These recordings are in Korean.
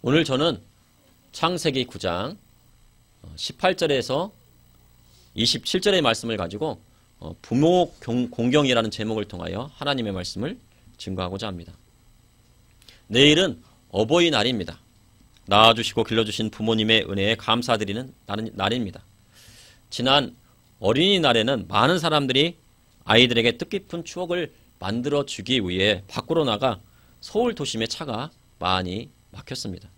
오늘 저는 창세기 9장 18절에서 27절의 말씀을 가지고 부모 공경이라는 제목을 통하여 하나님의 말씀을 증거하고자 합니다. 내일은 어버이날입니다. 낳아주시고 길러주신 부모님의 은혜에 감사드리는 날입니다. 지난 어린이날에는 많은 사람들이 아이들에게 뜻깊은 추억을 만들어주기 위해 밖으로 나가 서울 도심의 차가 많이 막혔습니다.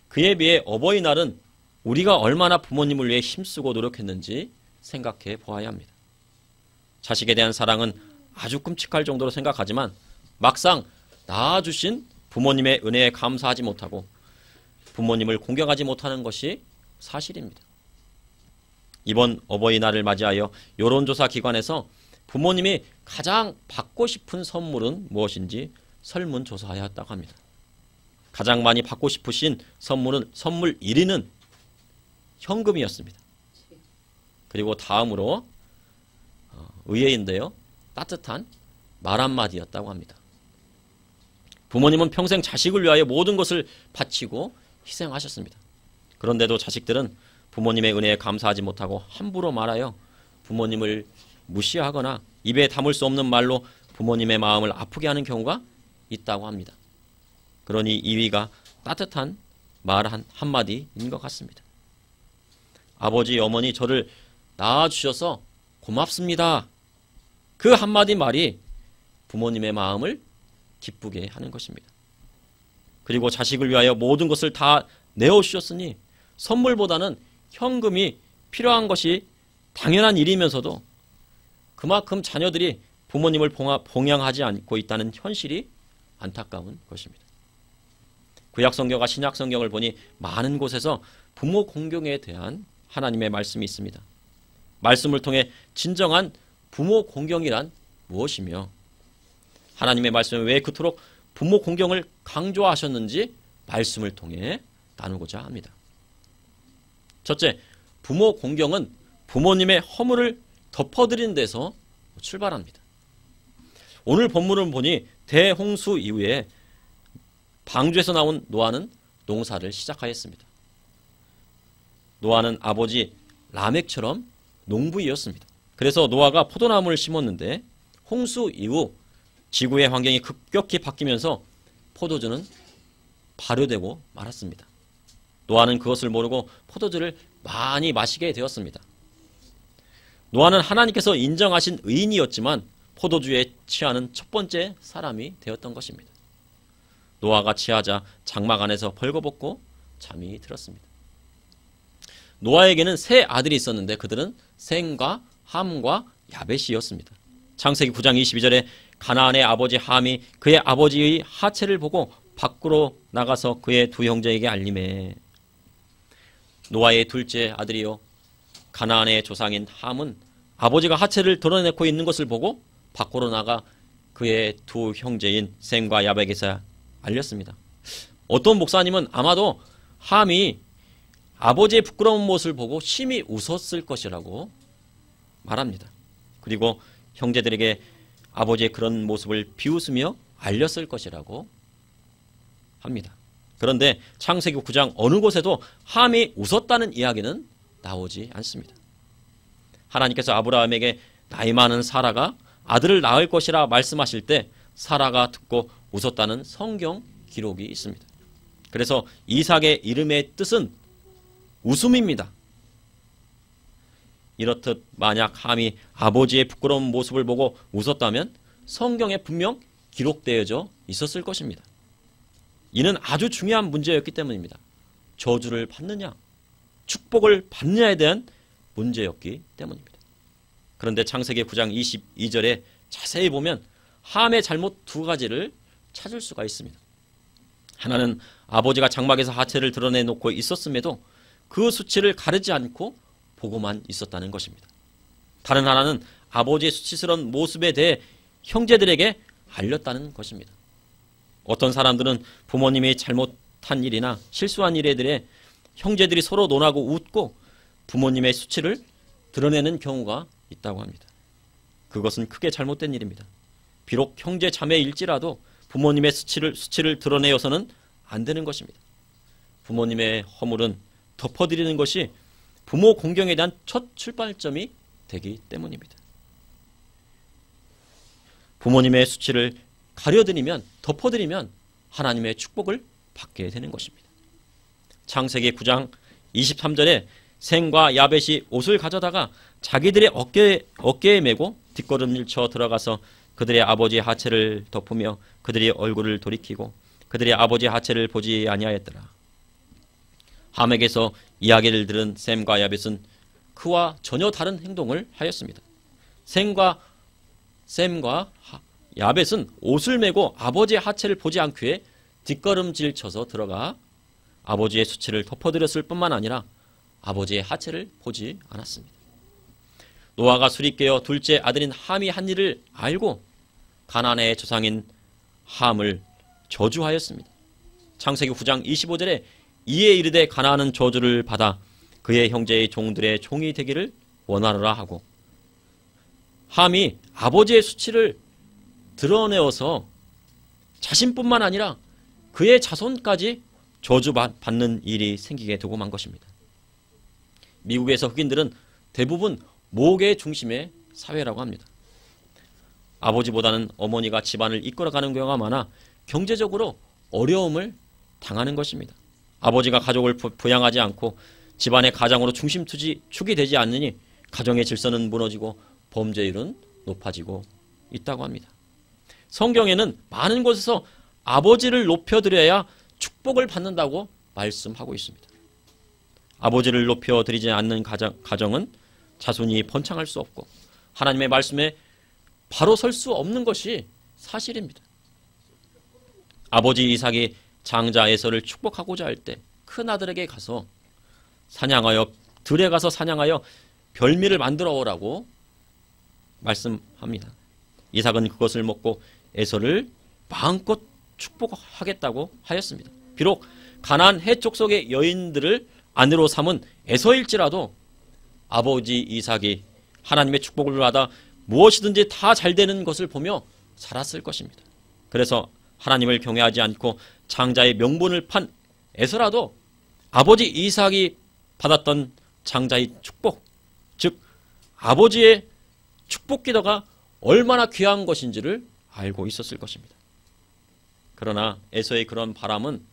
그에 비해 어버이날은 우리가 얼마나 부모님을 위해 힘쓰고 노력했는지 생각해 보아야 합니다. 자식에 대한 사랑은 아주 끔찍할 정도로 생각하지만 막상 낳아주신 부모님의 은혜에 감사하지 못하고 부모님을 공경하지 못하는 것이 사실입니다. 이번 어버이날을 맞이하여 여론조사 기관에서 부모님이 가장 받고 싶은 선물은 무엇인지 설문조사하였다고 합니다. 가장 많이 받고 싶으신 선물 1위는 현금이었습니다. 그리고 다음으로 의외인데요, 따뜻한 말 한마디였다고 합니다. 부모님은 평생 자식을 위하여 모든 것을 바치고 희생하셨습니다. 그런데도 자식들은 부모님의 은혜에 감사하지 못하고 함부로 말하여 부모님을 무시하거나 입에 담을 수 없는 말로 부모님의 마음을 아프게 하는 경우가 있다고 합니다. 그러니 2위가 따뜻한 말 한마디인 것 같습니다. 아버지, 어머니 저를 낳아주셔서 고맙습니다. 그 한마디 말이 부모님의 마음을 기쁘게 하는 것입니다. 그리고 자식을 위하여 모든 것을 다 내어주셨으니 선물보다는 현금이 필요한 것이 당연한 일이면서도 그만큼 자녀들이 부모님을 봉양하지 않고 있다는 현실이 안타까운 것입니다. 구약성경과 신약성경을 보니 많은 곳에서 부모 공경에 대한 하나님의 말씀이 있습니다. 말씀을 통해 진정한 부모 공경이란 무엇이며 하나님의 말씀에 왜 그토록 부모 공경을 강조하셨는지 말씀을 통해 나누고자 합니다. 첫째, 부모 공경은 부모님의 허물을 덮어드리는 데서 출발합니다. 오늘 본문을 보니 대홍수 이후에 방주에서 나온 노아는 농사를 시작하였습니다. 노아는 아버지 라멕처럼 농부이었습니다. 그래서 노아가 포도나무를 심었는데 홍수 이후 지구의 환경이 급격히 바뀌면서 포도주는 발효되고 말았습니다. 노아는 그것을 모르고 포도주를 많이 마시게 되었습니다. 노아는 하나님께서 인정하신 의인이었지만 포도주에 취하는 첫 번째 사람이 되었던 것입니다. 노아가 취하자 장막 안에서 벌거벗고 잠이 들었습니다. 노아에게는 세 아들이 있었는데 그들은 셈과 함과 야벳이었습니다. 창세기 9장 22절에 가나안의 아버지 함이 그의 아버지의 하체를 보고 밖으로 나가서 그의 두 형제에게 알림해. 노아의 둘째 아들이요 가나안의 조상인 함은 아버지가 하체를 드러내고 있는 것을 보고 밖으로 나가 그의 두 형제인 셈과 야벳에게 알렸습니다. 어떤 목사님은 아마도 함이 아버지의 부끄러운 모습을 보고 심히 웃었을 것이라고 말합니다. 그리고 형제들에게 아버지의 그런 모습을 비웃으며 알렸을 것이라고 합니다. 그런데 창세기 9장 어느 곳에도 함이 웃었다는 이야기는 나오지 않습니다. 하나님께서 아브라함에게 나이 많은 사라가 아들을 낳을 것이라 말씀하실 때 사라가 듣고 웃었다는 성경 기록이 있습니다. 그래서 이삭의 이름의 뜻은 웃음입니다. 이렇듯 만약 함이 아버지의 부끄러운 모습을 보고 웃었다면 성경에 분명 기록되어져 있었을 것입니다. 이는 아주 중요한 문제였기 때문입니다. 저주를 받느냐, 축복을 받느냐에 대한 문제였기 때문입니다. 그런데 창세기 9장 22절에 자세히 보면 함의 잘못 두 가지를 찾을 수가 있습니다. 하나는 아버지가 장막에서 하체를 드러내놓고 있었음에도 그 수치를 가르지 않고 보고만 있었다는 것입니다. 다른 하나는 아버지의 수치스러운 모습에 대해 형제들에게 알렸다는 것입니다. 어떤 사람들은 부모님이 잘못한 일이나 실수한 일에 대해 형제들이 서로 논하고 웃고 부모님의 수치를 드러내는 경우가 있다고 합니다. 그것은 크게 잘못된 일입니다. 비록 형제 자매일지라도 부모님의 수치를 드러내어서는 안 되는 것입니다. 부모님의 허물은 덮어드리는 것이 부모 공경에 대한 첫 출발점이 되기 때문입니다. 부모님의 수치를 가려드리면, 덮어드리면 하나님의 축복을 받게 되는 것입니다. 창세기 9장 23절에 셈과 야벳이 옷을 가져다가 자기들의 어깨에 메고 뒷걸음질 쳐 들어가서 그들의 아버지의 하체를 덮으며 그들의 얼굴을 돌이키고 그들의 아버지의 하체를 보지 아니하였더라. 함에게서 이야기를 들은 셈과 야벳은 그와 전혀 다른 행동을 하였습니다. 셈과 야벳은 옷을 메고 아버지의 하체를 보지 않기에 뒷걸음질 쳐서 들어가 아버지의 수치를 덮어드렸을 뿐만 아니라 아버지의 하체를 보지 않았습니다. 노아가 술이 깨어 둘째 아들인 함이 한 일을 알고 가나안의 조상인 함을 저주하였습니다. 창세기 9장 25절에 이에 이르되 가나안은 저주를 받아 그의 형제의 종들의 종이 되기를 원하노라 하고, 함이 아버지의 수치를 드러내어서 자신뿐만 아니라 그의 자손까지 저주받는 일이 생기게 되고 만 것입니다. 미국에서 흑인들은 대부분 모계 중심의 사회라고 합니다. 아버지보다는 어머니가 집안을 이끌어가는 경우가 많아 경제적으로 어려움을 당하는 것입니다. 아버지가 가족을 부양하지 않고 집안의 가장으로 중심축이 되지 않느니 가정의 질서는 무너지고 범죄율은 높아지고 있다고 합니다. 성경에는 많은 곳에서 아버지를 높여드려야 축복을 받는다고 말씀하고 있습니다. 아버지를 높여드리지 않는 가정은 자손이 번창할 수 없고 하나님의 말씀에 바로 설 수 없는 것이 사실입니다. 아버지 이삭이 장자 에서를 축복하고자 할 때 큰아들에게 가서 들에 가서 사냥하여 별미를 만들어 오라고 말씀합니다. 이삭은 그것을 먹고 에서를 마음껏 축복하겠다고 하였습니다. 비록 가나안 해쪽 속의 여인들을 아내로 삼은 에서일지라도 아버지 이삭이 하나님의 축복을 받아 무엇이든지 다 잘 되는 것을 보며 살았을 것입니다. 그래서 하나님을 경외하지 않고 장자의 명분을 판 에서라도 아버지 이삭이 받았던 장자의 축복, 즉 아버지의 축복 기도가 얼마나 귀한 것인지를 알고 있었을 것입니다. 그러나 에서의 그런 바람은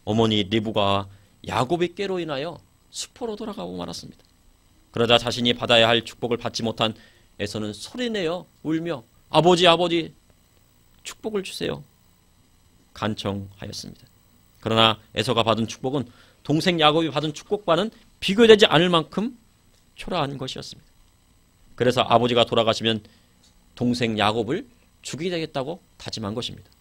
어머니 리브가와 야곱의 깨로 인하여 수포로 돌아가고 말았습니다. 그러자 자신이 받아야 할 축복을 받지 못한 에서는 소리내어 울며 아버지 축복을 주세요 간청하였습니다. 그러나 에서가 받은 축복은 동생 야곱이 받은 축복과는 비교되지 않을 만큼 초라한 것이었습니다. 그래서 아버지가 돌아가시면 동생 야곱을 죽이게 되겠다고 다짐한 것입니다.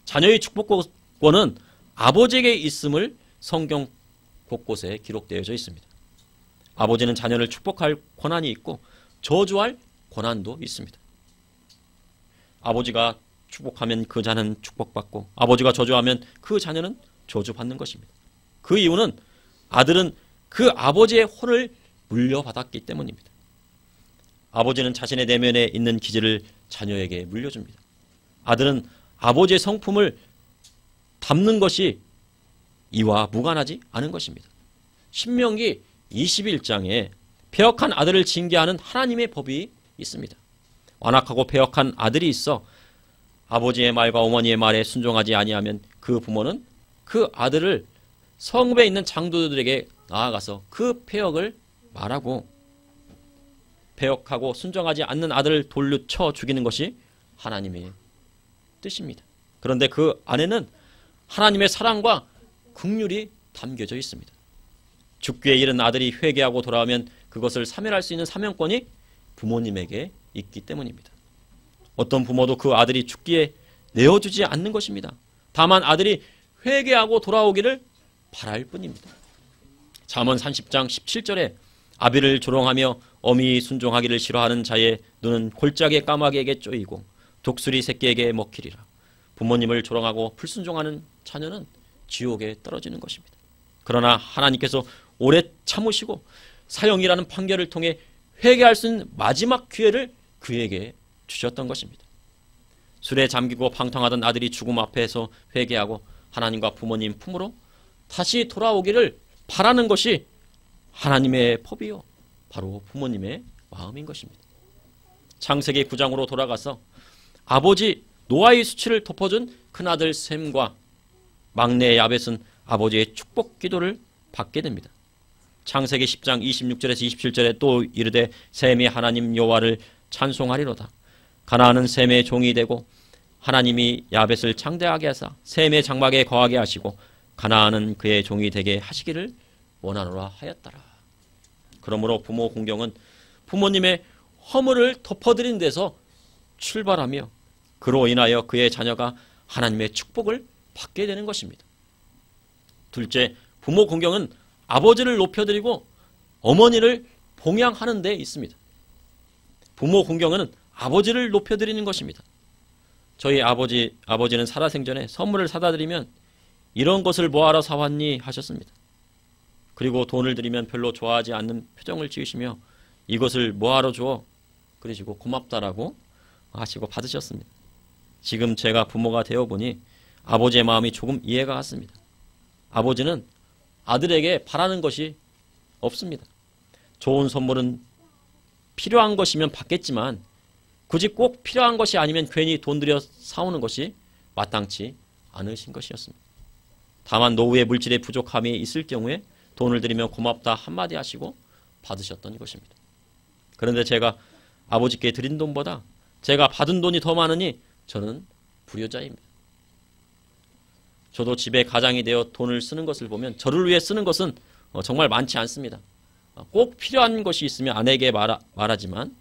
자녀의 축복권은 아버지에게 있음을 성경 곳곳에 기록되어져 있습니다. 아버지는 자녀를 축복할 권한이 있고 저주할 권한도 있습니다. 아버지가 축복하면 그 자는 축복받고 아버지가 저주하면 그 자녀는 저주받는 것입니다. 그 이유는 아들은 그 아버지의 혼을 물려받았기 때문입니다. 아버지는 자신의 내면에 있는 기질을 자녀에게 물려줍니다. 아들은 아버지의 성품을 담는 것이 이와 무관하지 않은 것입니다. 신명기 21장에 패역한 아들을 징계하는 하나님의 법이 있습니다. 완악하고 패역한 아들이 있어 아버지의 말과 어머니의 말에 순종하지 아니하면 그 부모는 그 아들을 성읍에 있는 장도들에게 나아가서 그 패역을 말하고 패역하고 순종하지 않는 아들을 돌려 쳐 죽이는 것이 하나님의 뜻입니다. 그런데 그 안에는 하나님의 사랑과 긍휼이 담겨져 있습니다. 죽기에 이른 아들이 회개하고 돌아오면 그것을 사면할 수 있는 사면권이 부모님에게 있기 때문입니다. 어떤 부모도 그 아들이 죽기에 내어주지 않는 것입니다. 다만 아들이 회개하고 돌아오기를 바랄 뿐입니다. 잠언 30장 17절에 아비를 조롱하며 어미 순종하기를 싫어하는 자의 눈은 골짜기의 까마귀에게 쪼이고 독수리 새끼에게 먹히리라. 부모님을 조롱하고 불순종하는 자녀는 지옥에 떨어지는 것입니다. 그러나 하나님께서 오래 참으시고 사형이라는 판결을 통해 회개할 수 있는 마지막 기회를 그에게 주셨던 것입니다. 술에 잠기고 방탕하던 아들이 죽음 앞에서 회개하고 하나님과 부모님 품으로 다시 돌아오기를 바라는 것이 하나님의 법이요, 바로 부모님의 마음인 것입니다. 창세기 9장으로 돌아가서 아버지 노아의 수치를 덮어준 큰아들 셈과 막내 야벳은 아버지의 축복 기도를 받게 됩니다. 창세기 10장 26절에서 27절에 또 이르되 셈이 하나님 여호와를 찬송하리로다. 가나안은 셈의 종이 되고 하나님이 야벳을 창대하게 하사 셈의 장막에 거하게 하시고 가나안은 그의 종이 되게 하시기를 원하노라 하였더라. 그러므로 부모 공경은 부모님의 허물을 덮어드린 데서 출발하며 그로 인하여 그의 자녀가 하나님의 축복을 받게 되는 것입니다. 둘째, 부모 공경은 아버지를 높여드리고 어머니를 봉양하는 데 있습니다. 부모 공경은 아버지를 높여드리는 것입니다. 저희 아버지는 살아생전에 선물을 사다 드리면 이런 것을 뭐하러 사왔니 하셨습니다. 그리고 돈을 드리면 별로 좋아하지 않는 표정을 지으시며 이것을 뭐하러 줘? 그러시고 고맙다라고 하시고 받으셨습니다. 지금 제가 부모가 되어보니 아버지의 마음이 조금 이해가 갔습니다. 아버지는 아들에게 바라는 것이 없습니다. 좋은 선물은 필요한 것이면 받겠지만 굳이 꼭 필요한 것이 아니면 괜히 돈 들여 사오는 것이 마땅치 않으신 것이었습니다. 다만 노후의 물질의 부족함이 있을 경우에 돈을 드리면 고맙다 한마디 하시고 받으셨던 것입니다. 그런데 제가 아버지께 드린 돈보다 제가 받은 돈이 더 많으니 저는 불효자입니다. 저도 집에 가장이 되어 돈을 쓰는 것을 보면 저를 위해 쓰는 것은 정말 많지 않습니다. 꼭 필요한 것이 있으면 아내에게 말하지만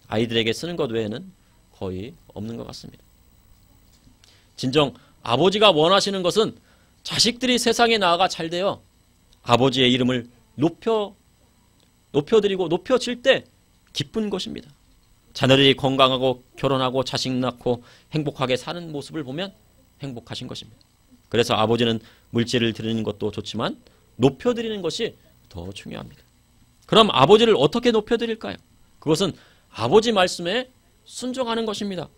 아이들에게 쓰는 것 외에는 거의 없는 것 같습니다. 진정 아버지가 원하시는 것은 자식들이 세상에 나아가 잘 되어 아버지의 이름을 높여드리고 높여질 때 기쁜 것입니다. 자녀들이 건강하고 결혼하고 자식 낳고 행복하게 사는 모습을 보면 행복하신 것입니다. 그래서 아버지는 물질을 드리는 것도 좋지만 높여드리는 것이 더 중요합니다. 그럼 아버지를 어떻게 높여드릴까요? 그것은 아버지 말씀에 순종하는 것입니다.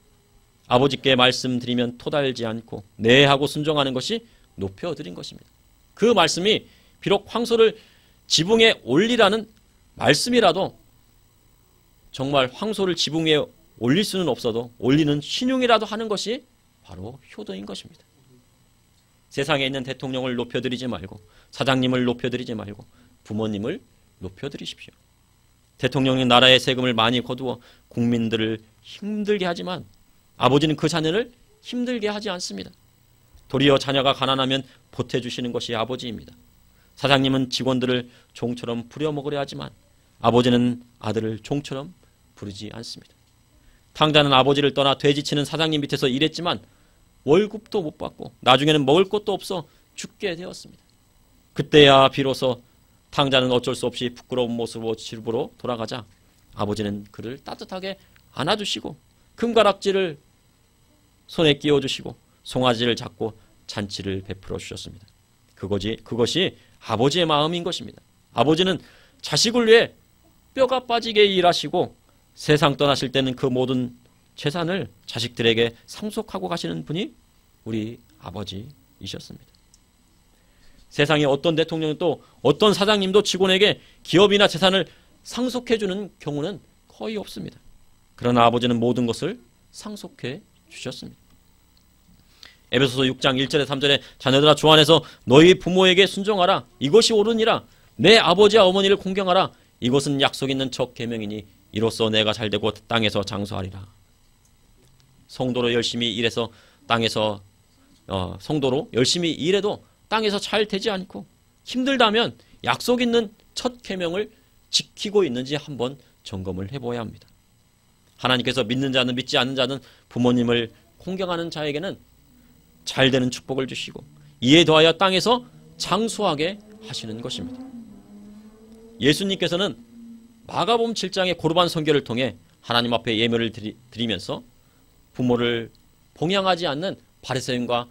아버지께 말씀드리면 토달지 않고 네 하고 순종하는 것이 높여드린 것입니다. 그 말씀이 비록 황소를 지붕에 올리라는 말씀이라도 정말 황소를 지붕 위에 올릴 수는 없어도 올리는 신용이라도 하는 것이 바로 효도인 것입니다. 세상에 있는 대통령을 높여드리지 말고 사장님을 높여드리지 말고 부모님을 높여드리십시오. 대통령이 나라의 세금을 많이 거두어 국민들을 힘들게 하지만 아버지는 그 자녀를 힘들게 하지 않습니다. 도리어 자녀가 가난하면 보태주시는 것이 아버지입니다. 사장님은 직원들을 종처럼 부려먹으려 하지만 아버지는 아들을 종처럼 부르지 않습니다. 탕자는 아버지를 떠나 돼지치는 사장님 밑에서 일했지만 월급도 못 받고 나중에는 먹을 것도 없어 죽게 되었습니다. 그때야 비로소 탕자는 어쩔 수 없이 부끄러운 모습으로 집으로 돌아가자 아버지는 그를 따뜻하게 안아주시고 금가락지를 손에 끼워주시고 송아지를 잡고 잔치를 베풀어 주셨습니다. 그것이 아버지의 마음인 것입니다. 아버지는 자식을 위해 뼈가 빠지게 일하시고 세상 떠나실 때는 그 모든 재산을 자식들에게 상속하고 가시는 분이 우리 아버지이셨습니다. 세상에 어떤 대통령도 어떤 사장님도 직원에게 기업이나 재산을 상속해주는 경우는 거의 없습니다. 그러나 아버지는 모든 것을 상속해 주셨습니다. 에베소서 6장 1절에 3절에 자녀들아 주 안에서 너희 부모에게 순종하라. 이것이 옳으니라. 내 아버지와 어머니를 공경하라. 이것은 약속 있는 첫 계명이니 이로써 내가 잘되고 땅에서 장수하리라. 성도로 열심히 일해서 성도로 열심히 일해도 땅에서 잘 되지 않고 힘들다면 약속 있는 첫 계명을 지키고 있는지 한번 점검을 해봐야 합니다. 하나님께서 믿는 자는 믿지 않는 자는 부모님을 공경하는 자에게는 잘되는 축복을 주시고 이에 더하여 땅에서 장수하게 하시는 것입니다. 예수님께서는 마가복음 7장의 고르반 선교를 통해 하나님 앞에 예물을 드리면서 부모를 봉양하지 않는 바리새인과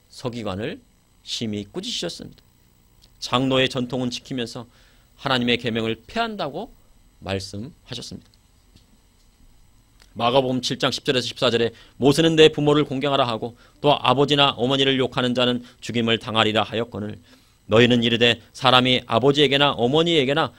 서기관을 심히 꾸짖으셨습니다. 장로의 전통은 지키면서 하나님의 계명을 폐한다고 말씀하셨습니다. 마가복음 7장 10절에서 14절에 모세는 내 부모를 공경하라 하고 또 아버지나 어머니를 욕하는 자는 죽임을 당하리라 하였거늘 너희는 이르되 사람이 아버지에게나 어머니에게나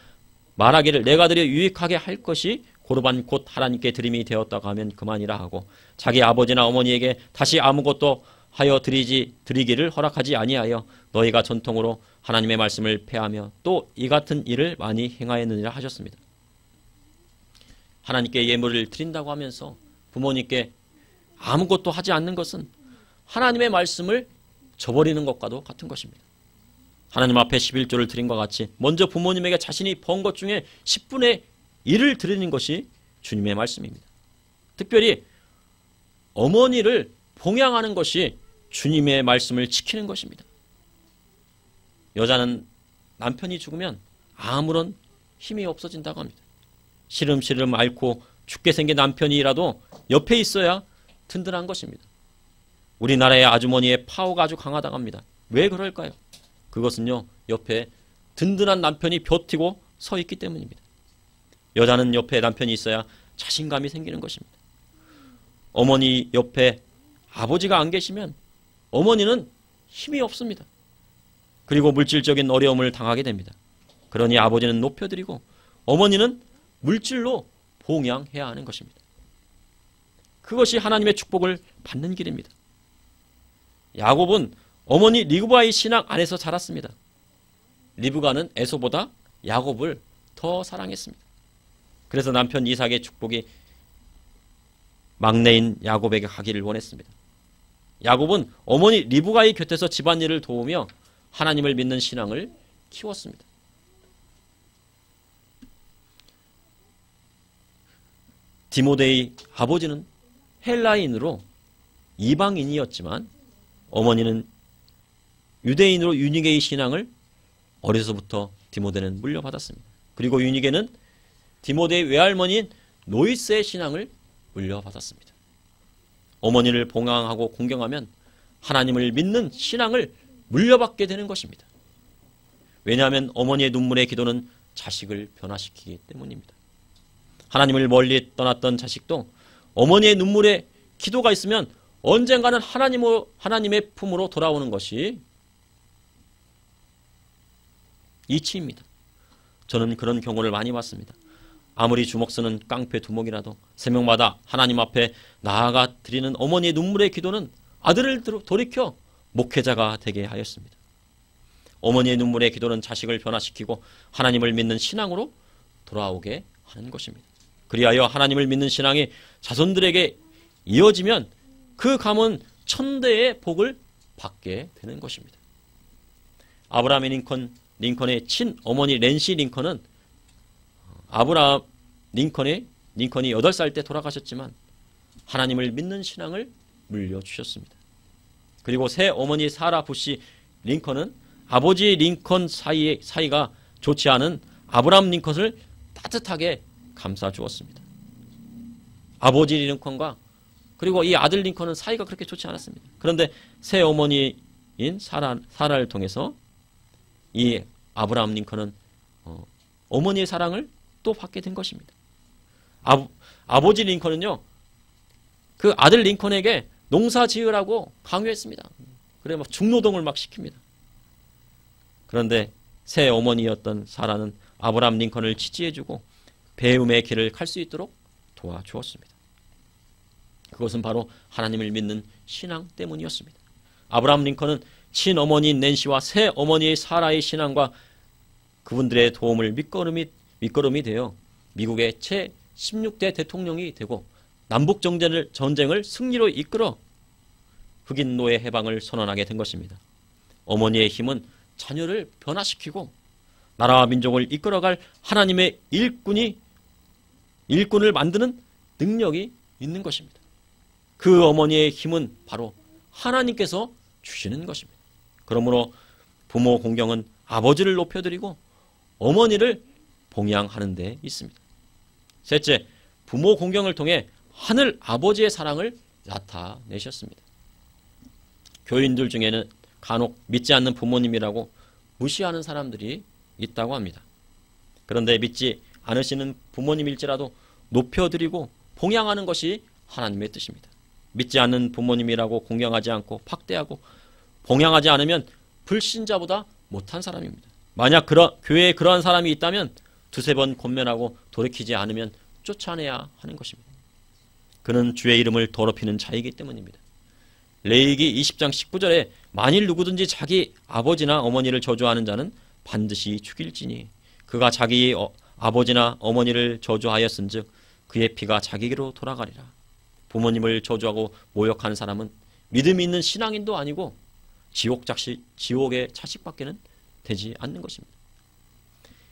말하기를 내가 드려 유익하게 할 것이 고르반 곧 하나님께 드림이 되었다고 하면 그만이라 하고 자기 아버지나 어머니에게 다시 아무것도 하여 드리기를 허락하지 아니하여 너희가 전통으로 하나님의 말씀을 폐하며 또 이 같은 일을 많이 행하였느니라 하셨습니다. 하나님께 예물을 드린다고 하면서 부모님께 아무것도 하지 않는 것은 하나님의 말씀을 저버리는 것과도 같은 것입니다. 하나님 앞에 11조를 드린 것 같이 먼저 부모님에게 자신이 번 것 중에 10분의 1을 드리는 것이 주님의 말씀입니다. 특별히 어머니를 봉양하는 것이 주님의 말씀을 지키는 것입니다. 여자는 남편이 죽으면 아무런 힘이 없어진다고 합니다. 시름시름 앓고 죽게 생긴 남편이라도 옆에 있어야 든든한 것입니다. 우리나라의 아주머니의 파워가 아주 강하다고 합니다. 왜 그럴까요? 그것은요, 옆에 든든한 남편이 버티고 서 있기 때문입니다. 여자는 옆에 남편이 있어야 자신감이 생기는 것입니다. 어머니 옆에 아버지가 안 계시면 어머니는 힘이 없습니다. 그리고 물질적인 어려움을 당하게 됩니다. 그러니 아버지는 높여드리고 어머니는 물질로 봉양해야 하는 것입니다. 그것이 하나님의 축복을 받는 길입니다. 야곱은 어머니 리브가의 신앙 안에서 자랐습니다. 리브가는 에서보다 야곱을 더 사랑했습니다. 그래서 남편 이삭의 축복이 막내인 야곱에게 가기를 원했습니다. 야곱은 어머니 리브가의 곁에서 집안일을 도우며 하나님을 믿는 신앙을 키웠습니다. 디모데의 아버지는 헬라인으로 이방인이었지만 어머니는 유대인으로 유니게의 신앙을 어려서부터 디모데는 물려받았습니다. 그리고 유니게는 디모데의 외할머니인 노이스의 신앙을 물려받았습니다. 어머니를 봉양하고 공경하면 하나님을 믿는 신앙을 물려받게 되는 것입니다. 왜냐하면 어머니의 눈물의 기도는 자식을 변화시키기 때문입니다. 하나님을 멀리 떠났던 자식도 어머니의 눈물의 기도가 있으면 언젠가는 하나님의 품으로 돌아오는 것이 이치입니다. 저는 그런 경우를 많이 봤습니다. 아무리 주먹 쓰는 깡패 두목이라도 새벽마다 하나님 앞에 나아가 드리는 어머니의 눈물의 기도는 아들을 돌이켜 목회자가 되게 하였습니다. 어머니의 눈물의 기도는 자식을 변화시키고 하나님을 믿는 신앙으로 돌아오게 하는 것입니다. 그리하여 하나님을 믿는 신앙이 자손들에게 이어지면 그 가문 천대의 복을 받게 되는 것입니다. 아브라함 링컨의 친어머니 낸시 링컨은 아브라함 링컨이 8살 때 돌아가셨지만 하나님을 믿는 신앙을 물려주셨습니다. 그리고 새 어머니 사라 부시 링컨은 아버지 링컨 사이가 좋지 않은 아브라함 링컨을 따뜻하게 감싸주었습니다. 아버지 링컨과 그리고 이 아들 링컨은 사이가 그렇게 좋지 않았습니다. 그런데 새 어머니인 사라를 통해서 이 아브라함 링컨은 어머니의 사랑을 또 받게 된 것입니다. 아버지 링컨은요, 그 아들 링컨에게 농사 지으라고 강요했습니다. 그래 막 중노동을 막 시킵니다. 그런데 새 어머니였던 사라는 아브라함 링컨을 지지해주고 배움의 길을 갈 수 있도록 도와주었습니다. 그것은 바로 하나님을 믿는 신앙 때문이었습니다. 아브라함 링컨은 친어머니인 낸시와 새 어머니의 사라의 신앙과 그분들의 도움을 밑거름이 되어 미국의 제16대 대통령이 되고 남북 전쟁을 승리로 이끌어 흑인 노예 해방을 선언하게 된 것입니다. 어머니의 힘은 자녀를 변화시키고 나라와 민족을 이끌어갈 하나님의 일꾼을 만드는 능력이 있는 것입니다. 그 어머니의 힘은 바로 하나님께서 주시는 것입니다. 그러므로 부모 공경은 아버지를 높여드리고 어머니를 봉양하는 데 있습니다. 셋째, 부모 공경을 통해 하늘 아버지의 사랑을 나타내셨습니다. 교인들 중에는 간혹 믿지 않는 부모님이라고 무시하는 사람들이 있다고 합니다. 그런데 믿지 않으시는 부모님일지라도 높여드리고 봉양하는 것이 하나님의 뜻입니다. 믿지 않는 부모님이라고 공경하지 않고 박대하고 봉양하지 않으면 불신자보다 못한 사람입니다. 만약 교회에 그러한 사람이 있다면 두세 번 권면하고 돌이키지 않으면 쫓아내야 하는 것입니다. 그는 주의 이름을 더럽히는 자이기 때문입니다. 레위기 20장 19절에 만일 누구든지 자기 아버지나 어머니를 저주하는 자는 반드시 죽일지니 그가 자기 아버지나 어머니를 저주하였은즉 그의 피가 자기에게로 돌아가리라. 부모님을 저주하고 모욕하는 사람은 믿음이 있는 신앙인도 아니고 지옥의 자식밖에는 되지 않는 것입니다.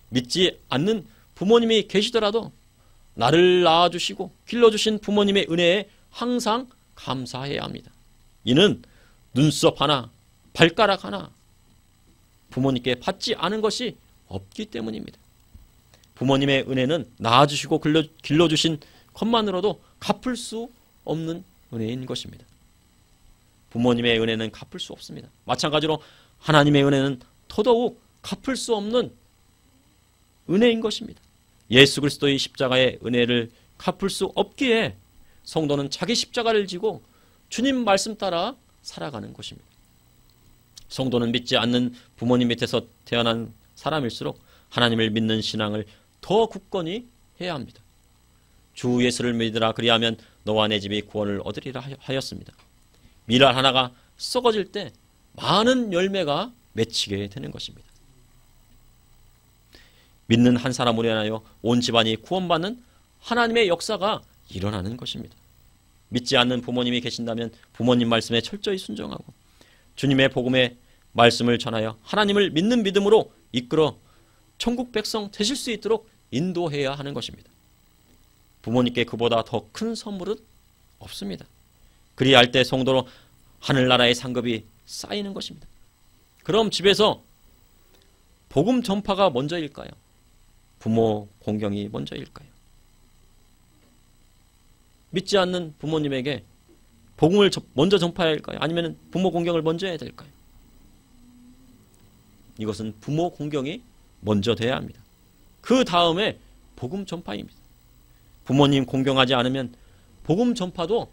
믿지 않는 부모님이 계시더라도 나를 낳아주시고 길러주신 부모님의 은혜에 항상 감사해야 합니다. 이는 눈썹 하나, 발가락 하나 부모님께 받지 않은 것이 없기 때문입니다. 부모님의 은혜는 낳아주시고 길러주신 것만으로도 갚을 수 없는 은혜인 것입니다. 부모님의 은혜는 갚을 수 없습니다. 마찬가지로 하나님의 은혜는 더더욱 갚을 수 없는 은혜인 것입니다. 예수 그리스도의 십자가의 은혜를 갚을 수 없기에 성도는 자기 십자가를 지고 주님 말씀 따라 살아가는 것입니다. 성도는 믿지 않는 부모님 밑에서 태어난 사람일수록 하나님을 믿는 신앙을 더 굳건히 해야 합니다. 주 예수를 믿으라 그리하면 너와 내 집이 구원을 얻으리라 하였습니다. 밀알 하나가 썩어질 때 많은 열매가 맺히게 되는 것입니다. 믿는 한 사람으로 인하여 온 집안이 구원받는 하나님의 역사가 일어나는 것입니다. 믿지 않는 부모님이 계신다면 부모님 말씀에 철저히 순종하고 주님의 복음의 말씀을 전하여 하나님을 믿는 믿음으로 이끌어 천국 백성 되실 수 있도록 인도해야 하는 것입니다. 부모님께 그보다 더 큰 선물은 없습니다. 그리할 때 성도로 하늘나라의 상급이 쌓이는 것입니다. 그럼 집에서 복음 전파가 먼저일까요? 부모 공경이 먼저일까요? 믿지 않는 부모님에게 복음을 먼저 전파해야 할까요? 아니면 부모 공경을 먼저 해야 될까요? 이것은 부모 공경이 먼저 돼야 합니다. 그 다음에 복음 전파입니다. 부모님 공경하지 않으면 복음 전파도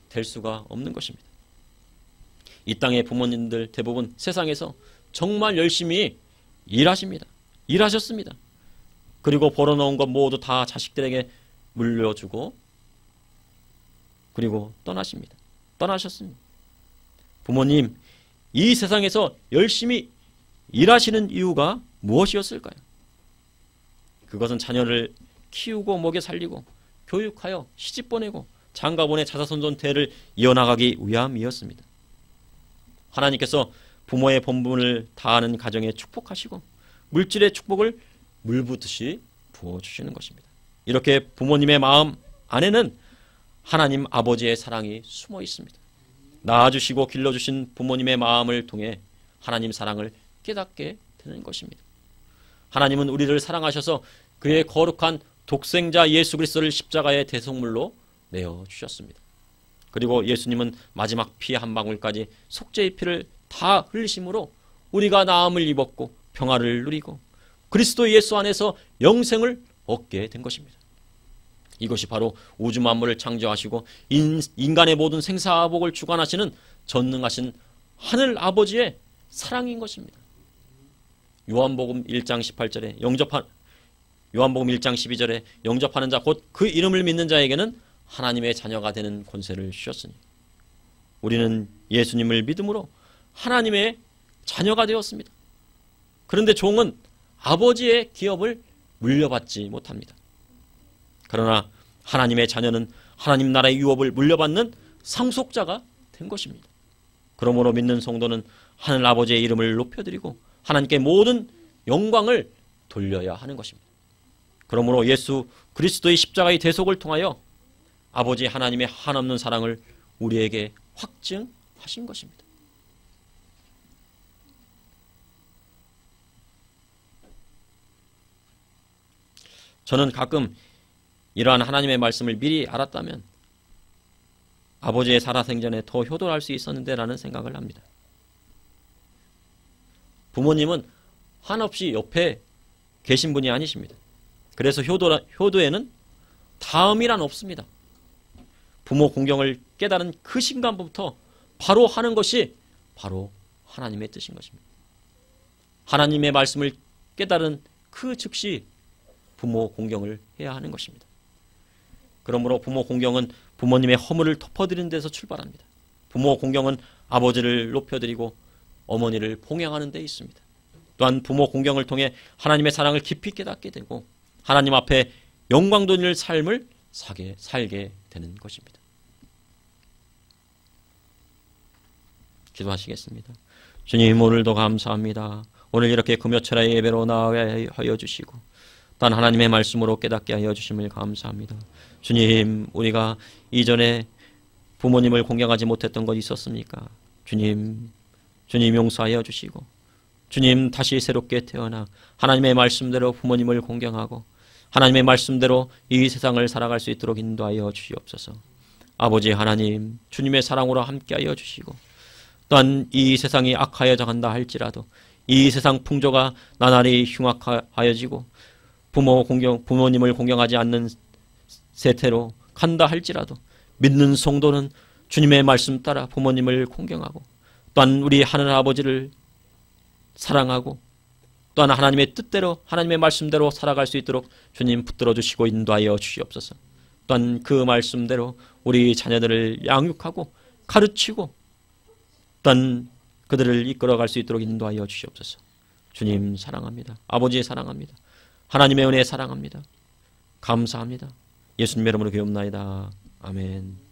될 수가 없는 것입니다. 이 땅의 부모님들 대부분 세상에서 정말 열심히 일하십니다. 일하셨습니다. 그리고 벌어놓은 것 모두 다 자식들에게 물려주고 그리고 떠나셨습니다. 부모님, 이 세상에서 열심히 일하시는 이유가 무엇이었을까요? 그것은 자녀를 키우고 먹여 살리고 교육하여 시집 보내고 장가보내 자사손손 대를 이어나가기 위함이었습니다. 하나님께서 부모의 본분을 다하는 가정에 축복하시고 물질의 축복을 물붓듯이 부어주시는 것입니다. 이렇게 부모님의 마음 안에는 하나님 아버지의 사랑이 숨어 있습니다. 낳아주시고 길러주신 부모님의 마음을 통해 하나님 사랑을 깨닫게 되는 것입니다. 하나님은 우리를 사랑하셔서 그의 거룩한 독생자 예수 그리스도를 십자가의 대속물로 내어주셨습니다. 그리고 예수님은 마지막 피 한 방울까지 속죄의 피를 다 흘리심으로 우리가 나음을 입었고 평화를 누리고 그리스도 예수 안에서 영생을 얻게 된 것입니다. 이것이 바로 우주 만물을 창조하시고 인간의 모든 생사복을 주관하시는 전능하신 하늘 아버지의 사랑인 것입니다. 요한복음 1장 18절에 요한복음 1장 12절에 영접하는 자 곧 그 이름을 믿는 자에게는 하나님의 자녀가 되는 권세를 주셨으니 우리는 예수님을 믿음으로 하나님의 자녀가 되었습니다. 그런데 종은 아버지의 기업을 물려받지 못합니다. 그러나 하나님의 자녀는 하나님 나라의 유업을 물려받는 상속자가 된 것입니다. 그러므로 믿는 성도는 하늘 아버지의 이름을 높여드리고 하나님께 모든 영광을 돌려야 하는 것입니다. 그러므로 예수 그리스도의 십자가의 대속을 통하여 아버지 하나님의 한없는 사랑을 우리에게 확증하신 것입니다. 저는 가끔 이러한 하나님의 말씀을 미리 알았다면 아버지의 살아생전에 더 효도할 수 있었는데 라는 생각을 합니다. 부모님은 한없이 옆에 계신 분이 아니십니다. 그래서 효도에는 다음이란 없습니다. 부모 공경을 깨달은 그 순간부터 바로 하는 것이 바로 하나님의 뜻인 것입니다. 하나님의 말씀을 깨달은 그 즉시 부모 공경을 해야 하는 것입니다. 그러므로 부모 공경은 부모님의 허물을 덮어드리는 데서 출발합니다. 부모 공경은 아버지를 높여드리고 어머니를 봉양하는 데 있습니다. 또한 부모 공경을 통해 하나님의 사랑을 깊이 깨닫게 되고 하나님 앞에 영광 돌릴 삶을 살게 되는 것입니다. 기도하시겠습니다. 주님, 오늘도 감사합니다. 오늘 이렇게 금요철의 예배로 나아가게 하여 주시고 또한 하나님의 말씀으로 깨닫게 하여 주심을 감사합니다. 주님, 우리가 이전에 부모님을 공경하지 못했던 것 있었습니까? 주님 용서하여 주시고 주님, 다시 새롭게 태어나 하나님의 말씀대로 부모님을 공경하고 하나님의 말씀대로 이 세상을 살아갈 수 있도록 인도하여 주시옵소서. 아버지 하나님, 주님의 사랑으로 함께하여 주시고 또한 이 세상이 악하여져 간다 할지라도 이 세상 풍조가 나날이 흉악하여지고 부모님을 공경하지 않는 세태로 간다 할지라도 믿는 성도는 주님의 말씀 따라 부모님을 공경하고 또한 우리 하나님 아버지를 사랑하고 또한 하나님의 뜻대로 하나님의 말씀대로 살아갈 수 있도록 주님 붙들어 주시고 인도하여 주시옵소서. 또한 그 말씀대로 우리 자녀들을 양육하고 가르치고 또한 그들을 이끌어갈 수 있도록 인도하여 주시옵소서. 주님 사랑합니다. 아버지 사랑합니다. 하나님의 은혜 사랑합니다. 감사합니다. 예수님의 이름으로 기도합나이다. 아멘.